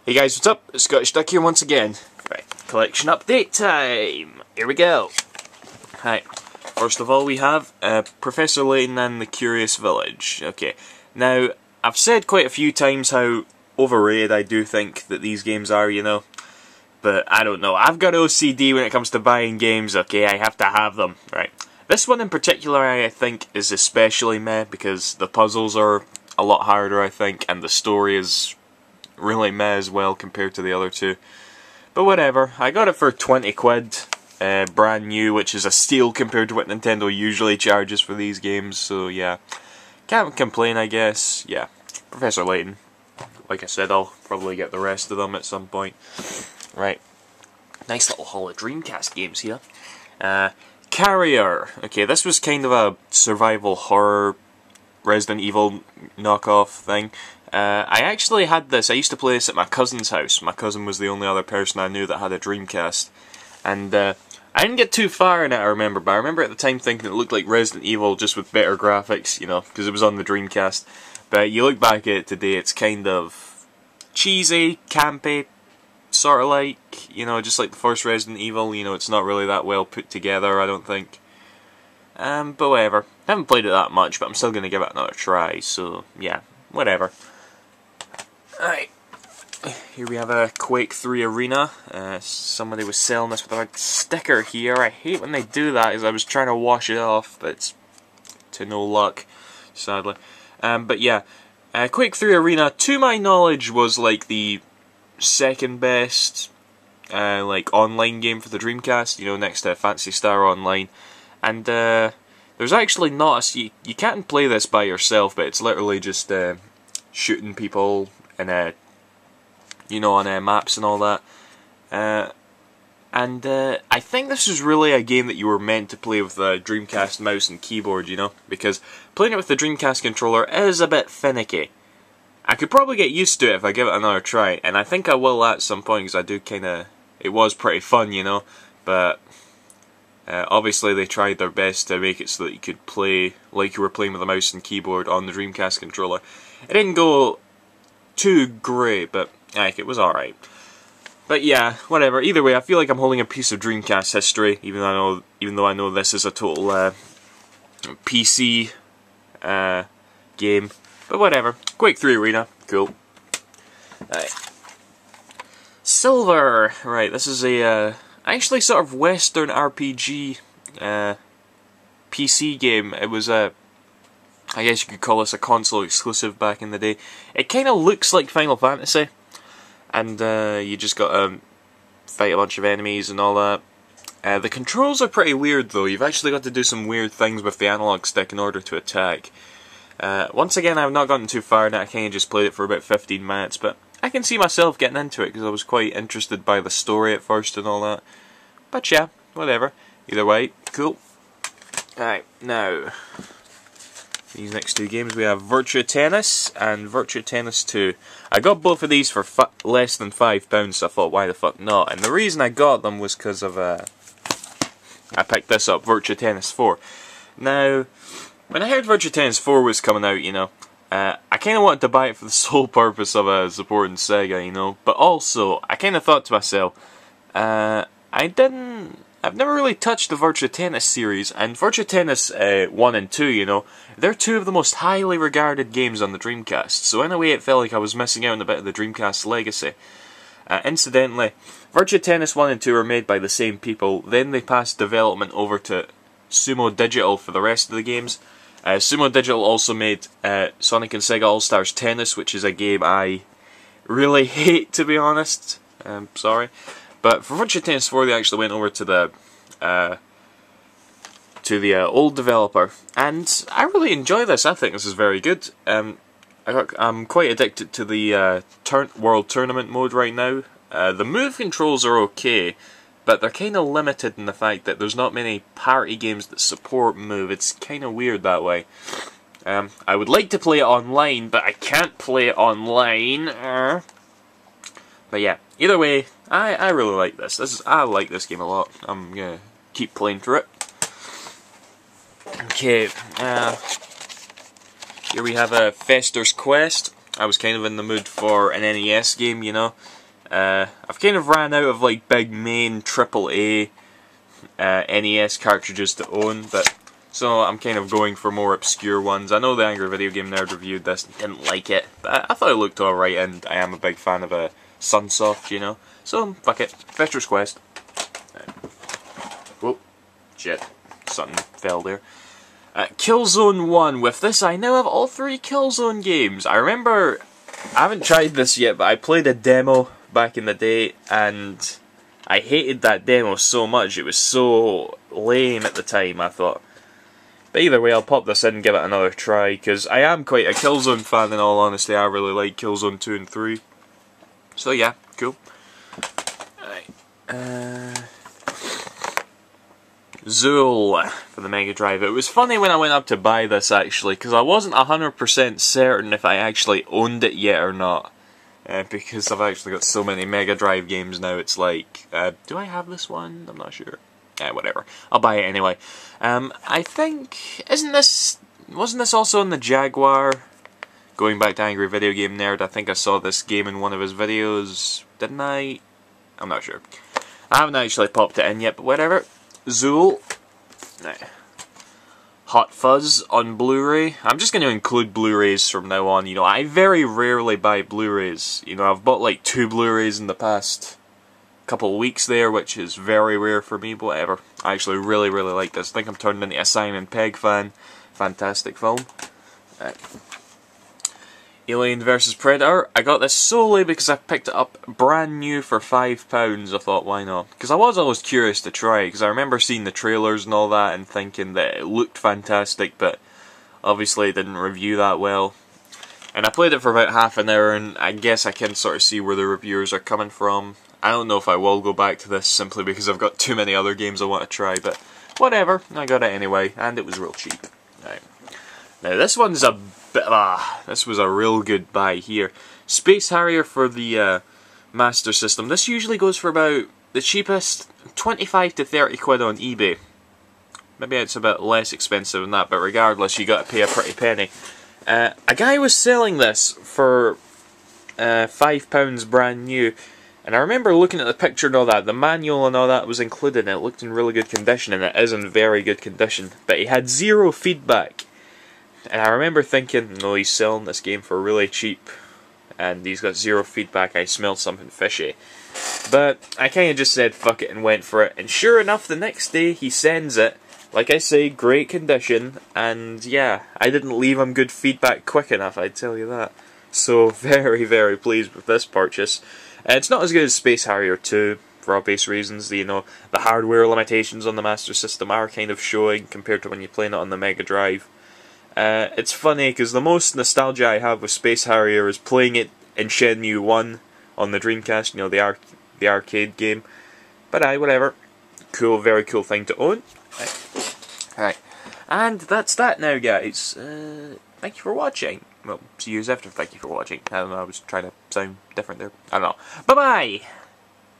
Hey guys, what's up? Scottish Duck here once again. Right, collection update time! Here we go! Hi. First of all we have Professor Layton and the Curious Village. Okay, now I've said quite a few times how overrated I do think that these games are, you know. But I don't know, I've got OCD when it comes to buying games, okay? I have to have them, right? This one in particular I think is especially meh because the puzzles are a lot harder I think, and the story is really meh as well compared to the other two. But whatever, I got it for 20 quid, brand new, which is a steal compared to what Nintendo usually charges for these games, so yeah. Can't complain I guess, yeah. Professor Layton. Like I said, I'll probably get the rest of them at some point. Right. Nice little haul of Dreamcast games here. Harrier. Okay, this was kind of a survival horror Resident Evil knockoff thing. I actually had this, I used to play this at my cousin's house. My cousin was the only other person I knew that had a Dreamcast. And I didn't get too far in it, I remember, but I remember at the time thinking it looked like Resident Evil just with better graphics, you know, because it was on the Dreamcast. But you look back at it today, it's kind of cheesy, campy, sort of like, you know, just like the first Resident Evil, you know, it's not really that well put together, I don't think. But whatever. I haven't played it that much, but I'm still going to give it another try, so yeah, whatever. Alright, here we have a Quake 3 Arena. Somebody was selling this with a sticker here. I hate when they do that, as I was trying to wash it off, but it's to no luck, sadly. But yeah, Quake 3 Arena, to my knowledge, was like the second best like online game for the Dreamcast, you know, next to Phantasy Star Online. And there's actually not a, you can't play this by yourself, but it's literally just shooting people and you know, on maps and all that. And I think this is really a game that you were meant to play with the Dreamcast mouse and keyboard, you know, because playing it with the Dreamcast controller is a bit finicky. I could probably get used to it if I give it another try, and I think I will at some point, because I do kind of, it was pretty fun, you know, but obviously they tried their best to make it so that you could play like you were playing with a mouse and keyboard on the Dreamcast controller. It didn't go too great, but like, it was alright. But yeah, whatever. Either way, I feel like I'm holding a piece of Dreamcast history, even though I know this is a total PC game. But whatever. Quake 3 Arena, cool. Right. Silver. Right, this is a actually sort of Western RPG PC game. It was a, I guess you could call this a console exclusive back in the day. It kind of looks like Final Fantasy, and you just got to fight a bunch of enemies and all that. The controls are pretty weird though. You've actually got to do some weird things with the analog stick in order to attack. Once again, I've not gotten too far in it. I kind of just played it for about 15 minutes, but I can see myself getting into it because I was quite interested by the story at first and all that. But yeah, whatever. Either way, cool. Alright, now these next two games, we have Virtua Tennis and Virtua Tennis 2. I got both of these for less than £5, so I thought, why the fuck not? And the reason I got them was because of, I picked this up, Virtua Tennis 4. Now, when I heard Virtua Tennis 4 was coming out, you know, I kind of wanted to buy it for the sole purpose of supporting Sega, you know, but also, I kind of thought to myself, I've never really touched the Virtua Tennis series, and Virtua Tennis 1 and 2, you know, they're two of the most highly regarded games on the Dreamcast, so in a way it felt like I was missing out on a bit of the Dreamcast legacy. Incidentally, Virtua Tennis 1 and 2 are made by the same people, then they passed development over to Sumo Digital for the rest of the games. Sumo Digital also made Sonic and Sega All-Stars Tennis, which is a game I really hate, to be honest. Sorry. But for Virtua Tennis 4, they actually went over to the old developer, and I really enjoy this. I think this is very good. I'm quite addicted to the World Tournament mode right now. The move controls are okay, but they're kind of limited in the fact that there's not many party games that support move. It's kind of weird that way. I would like to play it online, but I can't play it online. But yeah, either way, I really like this. I like this game a lot. I'm gonna keep playing through it. Okay, here we have a Fester's Quest. I was kind of in the mood for an NES game, you know. I've kind of ran out of like big main AAA NES cartridges to own, but so I'm kind of going for more obscure ones. I know the Angry Video Game Nerd reviewed this and didn't like it, but I thought it looked alright, and I am a big fan of a Sunsoft, you know. So, fuck it. Fetcher's Quest. Whoop. Shit. Something fell there. Killzone 1. With this, I now have all 3 Killzone games. I remember, I haven't tried this yet, but I played a demo back in the day, and I hated that demo so much. It was so lame at the time, I thought. But either way, I'll pop this in and give it another try, because I am quite a Killzone fan in all honesty. I really like Killzone 2 and 3. So yeah, cool. Alright. Zool for the Mega Drive. It was funny when I went up to buy this actually, because I wasn't 100% certain if I actually owned it yet or not. Because I've actually got so many Mega Drive games now, it's like, do I have this one? I'm not sure. Whatever. I'll buy it anyway. I think, wasn't this also in the Jaguar? Going back to Angry Video Game Nerd, I think I saw this game in one of his videos, didn't I? I'm not sure. I haven't actually popped it in yet, but whatever. Zool. Hot Fuzz on Blu-ray. I'm just going to include Blu-rays from now on. You know, I very rarely buy Blu-rays. You know, I've bought like 2 Blu-rays in the past couple of weeks there, which is very rare for me, but whatever. I actually really like this. I think I'm turned into a Simon Pegg fan. Fantastic film. Alien vs Predator. I got this solely because I picked it up brand new for £5. I thought, why not? Because I was always curious to try, because I remember seeing the trailers and all that and thinking that it looked fantastic, but obviously it didn't review that well. And I played it for about half an hour, and I guess I can sort of see where the reviewers are coming from. I don't know if I will go back to this simply because I've got too many other games I want to try, but whatever, I got it anyway, and it was real cheap. Right. Now this one's a bit this was a real good buy here. Space Harrier for the Master System. This usually goes for about, the cheapest, 25 to 30 quid on eBay. Maybe it's a bit less expensive than that, but regardless, you got to pay a pretty penny. A guy was selling this for £5 brand new, and I remember looking at the picture and all that, the manual and all that was included, and it looked in really good condition, and it is in very good condition, but he had 0 feedback. And I remember thinking, no, he's selling this game for really cheap, and he's got 0 feedback, I smelled something fishy. But I kind of just said fuck it and went for it, and sure enough, the next day he sends it, like I say, great condition, and yeah, I didn't leave him good feedback quick enough, I'd tell you that. So very pleased with this purchase. It's not as good as Space Harrier 2, for obvious reasons. You know, the hardware limitations on the Master System are kind of showing compared to when you're playing it on the Mega Drive. It's funny, because the most nostalgia I have with Space Harrier is playing it in Shenmue 1 on the Dreamcast, you know, the arcade game. But whatever. Cool, very cool thing to own. Right. And that's that now, guys. Thank you for watching. Well, see you after. Thank you for watching. I don't know, I was trying to sound different there. I don't know. Bye-bye!